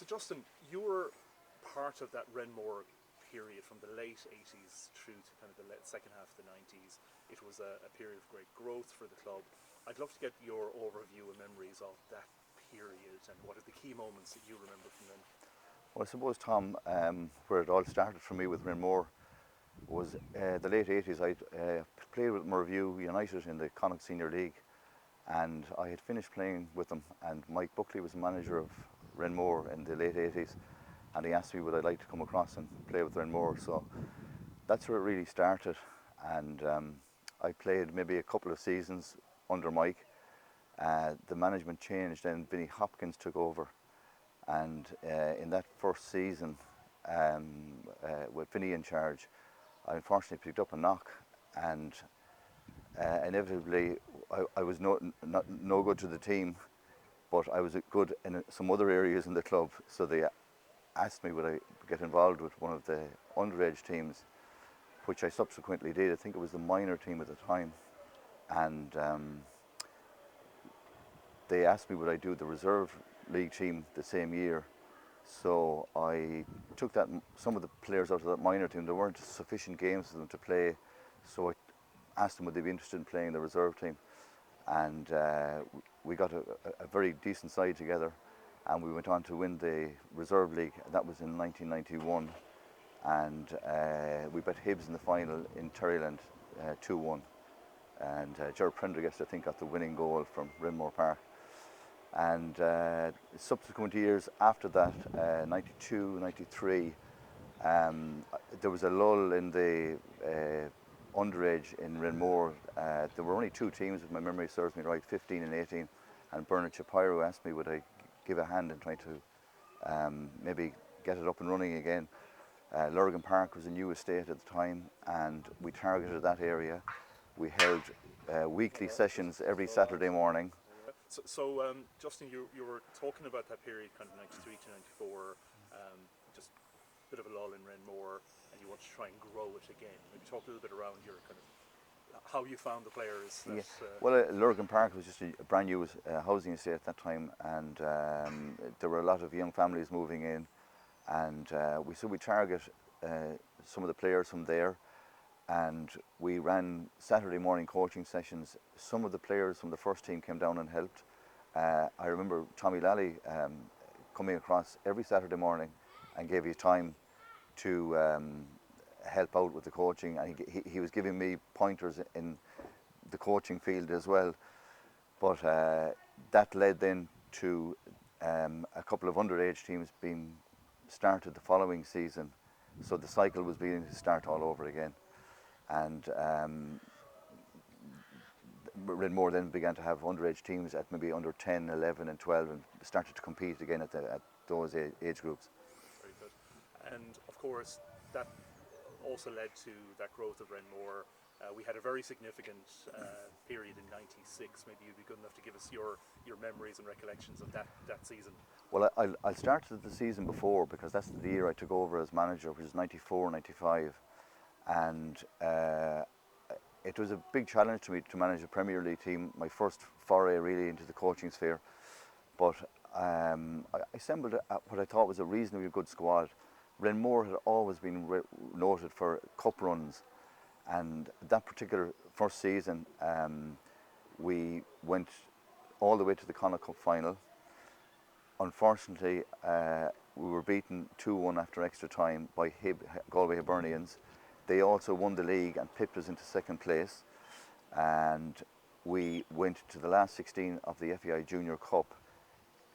So Justin, you were part of that Renmore period from the late 80s through to kind of the second half of the 90s. It was a period of great growth for the club. I'd love to get your overview and memories of that period and what are the key moments that you remember from then. Well, I suppose, Tom, where it all started for me with Renmore was the late 80s. I played with Moorview United in the Connacht Senior League, and I had finished playing with them, and Mike Buckley was the manager of Renmore in the late 80s, and he asked me would I like to come across and play with Renmore. So that's where it really started, and I played maybe a couple of seasons under Mike. The management changed and Vinnie Hopkins took over, and in that first season with Vinnie in charge, I unfortunately picked up a knock, and inevitably I was no good to the team, but I was good in some other areas in the club, so they asked me would I get involved with one of the underage teams, which I subsequently did. I think it was the minor team at the time, and they asked me would I do the reserve league team the same year. So I took some of the players out of that minor team. There weren't sufficient games for them to play, so I asked them would they be interested in playing the reserve team, and we got a very decent side together, and we went on to win the reserve league. That was in 1991, and we beat Hibs in the final in Terryland 2-1, and Gerard Prendergast I think got the winning goal from Renmore Park. And subsequent years after that, 92, 93, there was a lull in the underage in Renmore. There were only two teams, if my memory serves me right, 15 and 18, and Bernard Shapiro asked me would I give a hand in trying to maybe get it up and running again. Lurgan Park was a new estate at the time, and we targeted that area. We held weekly sessions every Saturday morning. So Justin, you were talking about that period, kind of 93 to 94, just a bit of a lull in Renmore, and you want to try and grow it again. Maybe talk a little bit around your kind of how you found the players. Yeah. Well, Lurgan Park was just a brand new housing estate at that time, and there were a lot of young families moving in, and we target some of the players from there. And we ran Saturday morning coaching sessions. Some of the players from the first team came down and helped. I remember Tommy Lally coming across every Saturday morning and gave his time to help out with the coaching, and he was giving me pointers in the coaching field as well. But that led then to a couple of underage teams being started the following season, so the cycle was beginning to start all over again. And Renmore then began to have underage teams at maybe under 10, 11 and 12, and started to compete again at those age groups. Very good. And of course that also led to that growth of Renmore. We had a very significant period in 96. Maybe you'd be good enough to give us your memories and recollections of that season. Well, I'll start the season before, because that's the year I took over as manager, which is 94, 95. And it was a big challenge to me to manage a Premier League team, my first foray really into the coaching sphere. But I assembled what I thought was a reasonably good squad. Renmore had always been noted for cup runs, and that particular first season we went all the way to the Connacht Cup final. Unfortunately, we were beaten 2-1 after extra time by Galway Hibernians. They also won the league and pipped us into second place, and we went to the last 16 of the FAI Junior Cup.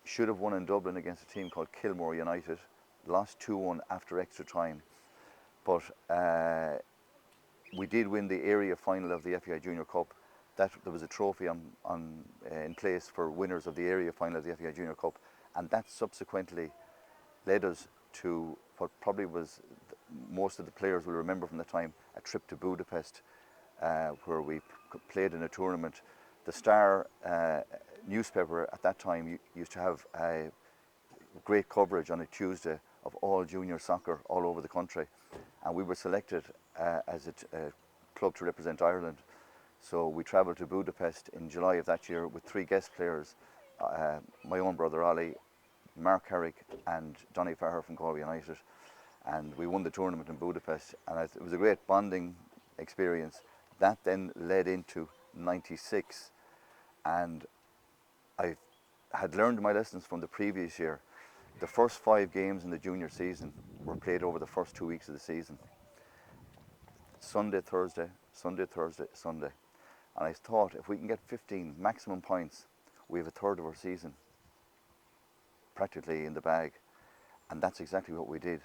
Should have won in Dublin against a team called Kilmore United, lost 2-1 after extra time, but we did win the area final of the FAI Junior Cup. There was a trophy in place for winners of the area final of the FAI Junior Cup, and that subsequently led us to what probably was most of the players will remember from the time, a trip to Budapest, where we played in a tournament. The Star newspaper at that time used to have great coverage on a Tuesday of all junior soccer all over the country, and we were selected as a club to represent Ireland. So we travelled to Budapest in July of that year with 3 guest players, my own brother Ollie, Mark Herrick and Johnny Farrer from Galway United, and we won the tournament in Budapest, and it was a great bonding experience. That then led into '96, and I had learned my lessons from the previous year. The first 5 games in the junior season were played over the first 2 weeks of the season. Sunday, Thursday, Sunday, Thursday, Sunday. And I thought, if we can get 15 maximum points, we have a third of our season practically in the bag. And that's exactly what we did.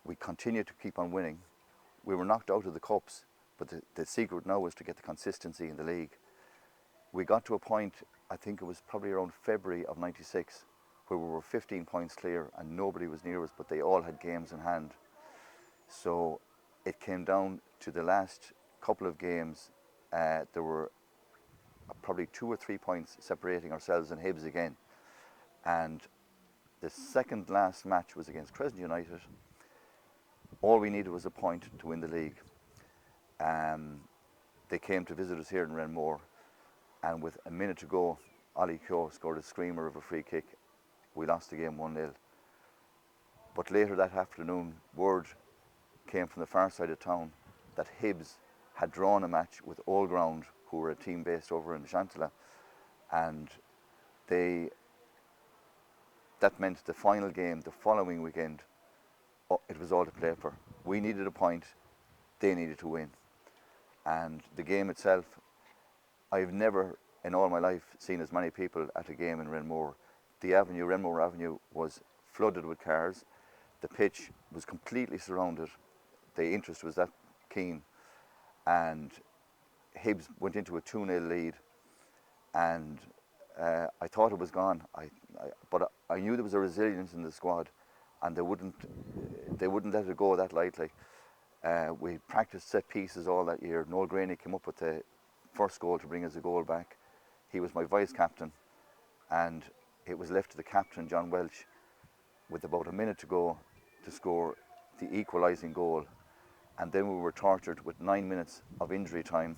We continued to keep on winning. We were knocked out of the cups, but the secret now was to get the consistency in the league. We got to a point, I think it was probably around February of '96, where we were 15 points clear and nobody was near us, but they all had games in hand. So it came down to the last couple of games. There were probably 2 or 3 points separating ourselves and Hibs again. And the second last match was against Crescent United. All we needed was a point to win the league. They came to visit us here in Renmore, and with a minute to go, Ollie Keogh scored a screamer of a free kick. We lost the game 1-0. But later that afternoon, word came from the far side of town that Hibs had drawn a match with Old Ground, who were a team based over in Shantala, and that meant the final game the following weekend, it was all to play for. We needed a point, they needed to win. And the game itself, I've never in all my life seen as many people at a game in Renmore. The avenue, Renmore Avenue, was flooded with cars. The pitch was completely surrounded. The interest was that keen. And Hibs went into a 2-0 lead, and I thought it was gone. But I knew there was a resilience in the squad, and they wouldn't let it go that lightly. We practiced set pieces all that year. Noel Graney came up with the first goal to bring us a goal back. He was my vice captain, and it was left to the captain, John Welch, with about a minute to go to score the equalising goal. And then we were tortured with 9 minutes of injury time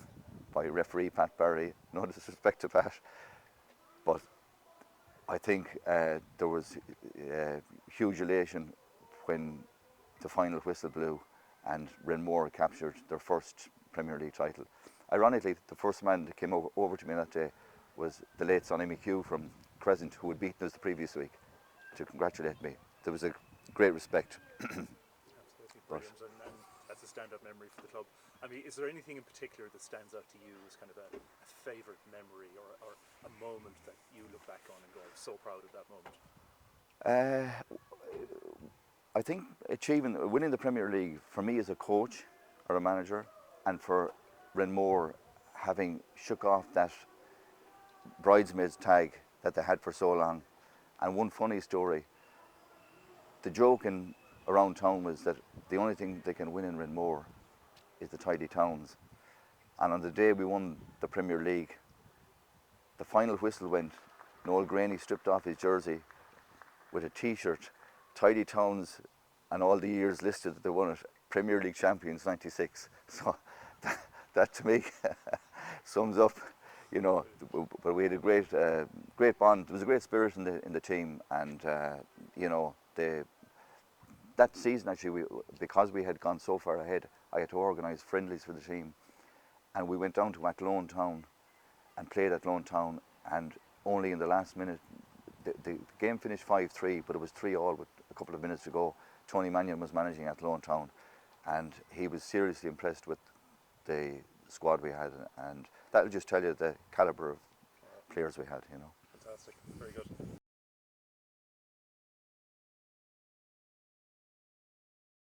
by referee Pat Barry. No disrespect to Pat, but I think there was huge elation when the final whistle blew and Renmore captured their first Premier League title. Ironically, the first man that came over to me that day was the late Sonny McHugh from Crescent, who had beaten us the previous week, to congratulate me. There was a great respect. Absolutely brilliant, and that's a stand-up memory for the club. I mean, is there anything in particular that stands out to you as kind of a favourite memory or a moment that you look back on and go, I'm so proud of that moment? I think winning the Premier League for me as a coach or a manager, and for Renmore having shook off that bridesmaids tag that they had for so long. And one funny story, the joke around town was that the only thing they can win in Renmore is the tidy towns. And on the day we won the Premier League, the final whistle went. Noel Graney stripped off his jersey with a t-shirt, tidy towns, and all the years listed that they won it, Premier League champions '96. So that to me sums up, you know. But we had a great bond. There was a great spirit in the team, and you know, that season actually, because we had gone so far ahead, I had to organise friendlies for the team, and we went down to Athlone Town and played at Athlone Town, and only in the last minute, the game finished 5-3, but it was 3-3 with a couple of minutes to go. Tony Mannion was managing Athlone Town, and he was seriously impressed with the squad we had, and that'll just tell you the calibre of players we had, you know. Fantastic, very good.